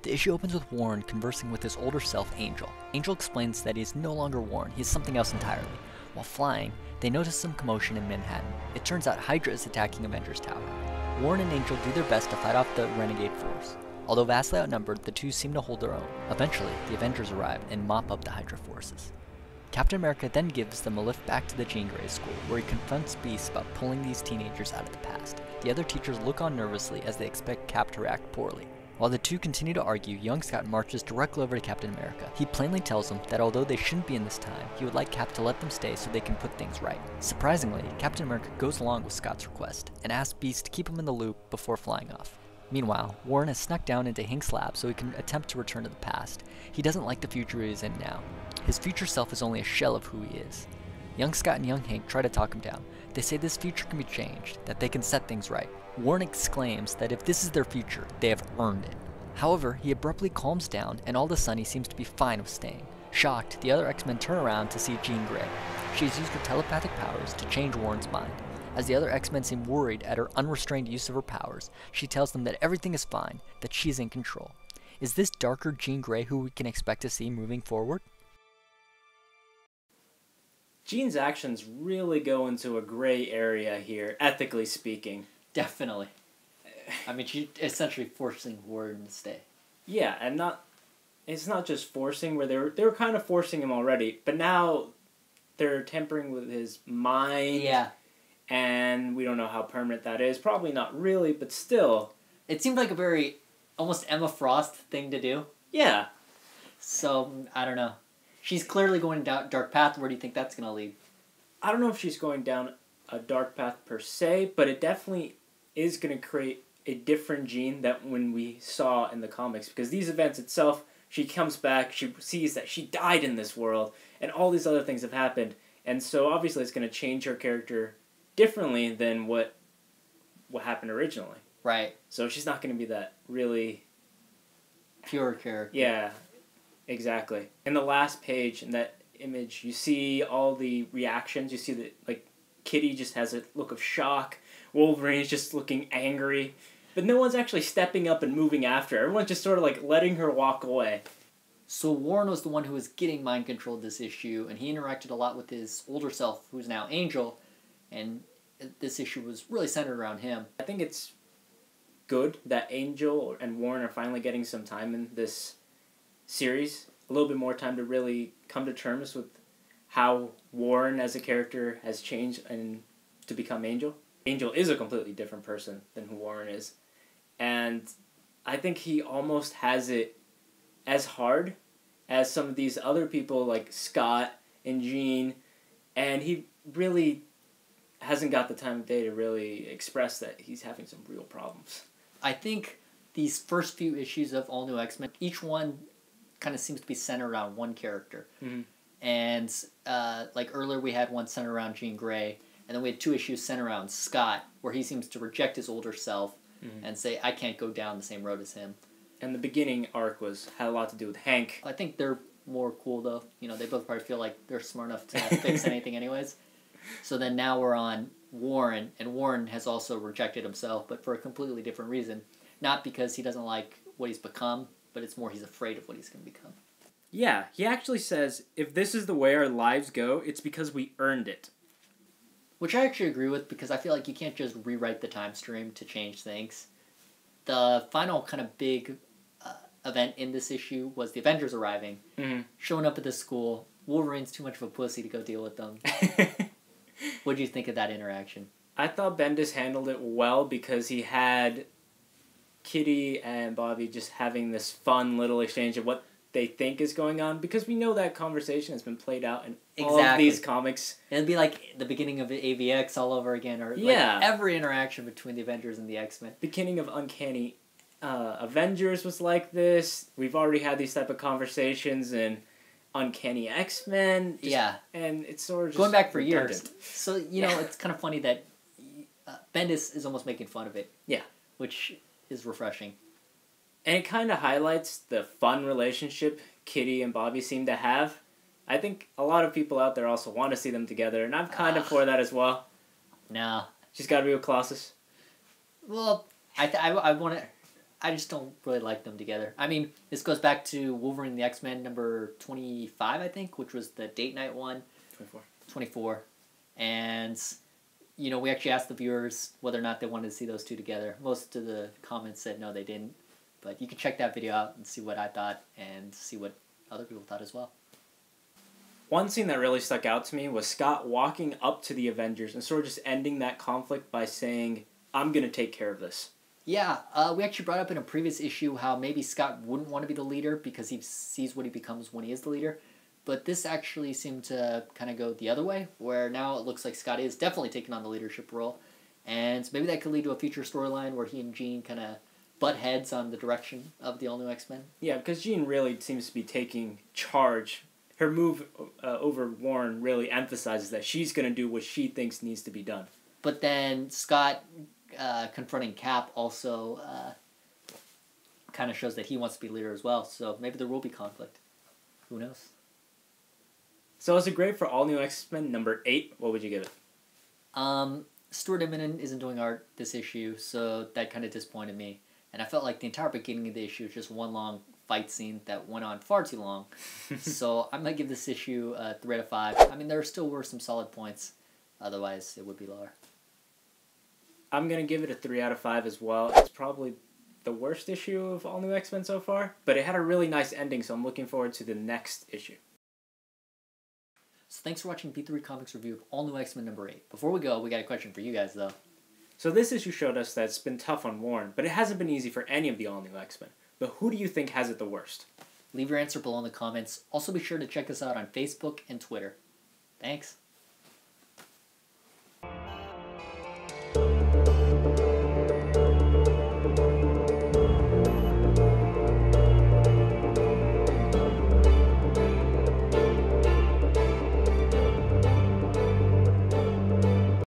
The issue opens with Warren conversing with his older self, Angel. Angel explains that he is no longer Warren, he is something else entirely. While flying, they notice some commotion in Manhattan. It turns out Hydra is attacking Avengers Tower. Warren and Angel do their best to fight off the renegade force. Although vastly outnumbered, the two seem to hold their own. Eventually, the Avengers arrive and mop up the Hydra forces. Captain America then gives them a lift back to the Jean Grey school, where he confronts Beast about pulling these teenagers out of the past. The other teachers look on nervously as they expect Cap to react poorly. While the two continue to argue, young Scott marches directly over to Captain America. He plainly tells them that although they shouldn't be in this time, he would like Cap to let them stay so they can put things right. Surprisingly, Captain America goes along with Scott's request, and asks Beast to keep him in the loop before flying off. Meanwhile, Warren has snuck down into Hank's lab so he can attempt to return to the past. He doesn't like the future he is in now. His future self is only a shell of who he is. Young Scott and young Hank try to talk him down. They say this future can be changed, that they can set things right. Warren exclaims that if this is their future, they have earned it. However, he abruptly calms down, and all of a sudden he seems to be fine with staying. Shocked, the other X-Men turn around to see Jean Grey. She has used her telepathic powers to change Warren's mind. As the other X-Men seem worried at her unrestrained use of her powers, she tells them that everything is fine, that she's in control. Is this darker Jean Grey who we can expect to see moving forward? Jean's actions really go into a gray area here, ethically speaking. Definitely. I mean, she's essentially forcing Warren to stay. Yeah, and it's not just forcing, where they were kind of forcing him already, but now they're tampering with his mind. Yeah. And we don't know how permanent that is. Probably not really, but still. It seemed like a very, almost Emma Frost thing to do. Yeah. So, I don't know. She's clearly going down dark path. Where do you think that's going to lead? I don't know if she's going down a dark path per se, but it definitely is going to create a different Jean that when we saw in the comics. Because these events itself, she comes back, she sees that she died in this world, and all these other things have happened. And so obviously it's going to change her character differently than what happened originally. Right. So she's not going to be that really pure character. Yeah, exactly. In the last page, in that image, you see all the reactions. You see that, like, Kitty just has a look of shock. Wolverine's just looking angry. But no one's actually stepping up and moving after her. Everyone's just sort of, like, letting her walk away. So Warren was the one who was getting mind-controlled this issue, and he interacted a lot with his older self, who's now Angel, and this issue was really centered around him. I think it's good that Angel and Warren are finally getting some time in this series. A little bit more time to really come to terms with how Warren as a character has changed and to become Angel. Angel is a completely different person than who Warren is. And I think he almost has it as hard as some of these other people like Scott and Jean, and he really hasn't got the time of day to really express that he's having some real problems. I think these first few issues of All New X-Men, each one kind of seems to be centered around one character. Mm-hmm. And like earlier we had one centered around Jean Grey, and then we had two issues centered around Scott, where he seems to reject his older self and say, I can't go down the same road as him. And the beginning arc had a lot to do with Hank. I think they're more cool, though. You know, they both probably feel like they're smart enough to fix anything anyways. So then now we're on Warren, and Warren has also rejected himself, but for a completely different reason. Not because he doesn't like what he's become, but it's more he's afraid of what he's going to become. Yeah, he actually says, if this is the way our lives go, it's because we earned it. Which I actually agree with, because I feel like you can't just rewrite the time stream to change things. The final kind of big event in this issue was the Avengers arriving, showing up at the school. Wolverine's too much of a pussy to go deal with them. What do you think of that interaction? I thought Bendis handled it well because he had Kitty and Bobby just having this fun little exchange of what they think is going on, because we know that conversation has been played out in all of these comics. It'd be like the beginning of AVX all over again, or like every interaction between the Avengers and the X-Men. Beginning of Uncanny Avengers was like this. We've already had these type of conversations in Uncanny X-Men. And it's sort of just going back for years. So, you know, it's kind of funny that Bendis is almost making fun of it. Yeah. Which is refreshing. And it kind of highlights the fun relationship Kitty and Bobby seem to have. I think a lot of people out there also want to see them together, and I'm kind of for that as well. No. She's got to be with Colossus. Well, I want to... I just don't really like them together. I mean, this goes back to Wolverine and the X-Men number 25, I think, which was the date night one. 24. 24. And, you know, we actually asked the viewers whether or not they wanted to see those two together. Most of the comments said no, they didn't. But you can check that video out and see what I thought and see what other people thought as well. One scene that really stuck out to me was Scott walking up to the Avengers and sort of just ending that conflict by saying, I'm going to take care of this. Yeah, we actually brought up in a previous issue how maybe Scott wouldn't want to be the leader because he sees what he becomes when he is the leader. But this actually seemed to kind of go the other way, where now it looks like Scott is definitely taking on the leadership role. And maybe that could lead to a future storyline where he and Jean kind of butt heads on the direction of the all-new X-Men. Yeah, because Jean really seems to be taking charge. Her move over Warren really emphasizes that she's going to do what she thinks needs to be done. But then Scott confronting Cap also kind of shows that he wants to be leader as well. So maybe there will be conflict. Who knows? So is it great for All New X-Men number 8? What would you give it? Stuart Immonen isn't doing art this issue, so that kind of disappointed me. And I felt like the entire beginning of the issue was just one long fight scene that went on far too long. So I'm going to give this issue a 3 out of 5. I mean, there still were some solid points. Otherwise, it would be lower. I'm going to give it a 3 out of 5 as well. It's probably the worst issue of All New X-Men so far, but it had a really nice ending, so I'm looking forward to the next issue. So thanks for watching B3 Comics review of All New X-Men number 8. Before we go, we got a question for you guys, though. So this issue showed us that it's been tough on Warren, but it hasn't been easy for any of the All New X-Men. But who do you think has it the worst? Leave your answer below in the comments. Also be sure to check us out on Facebook and Twitter. Thanks.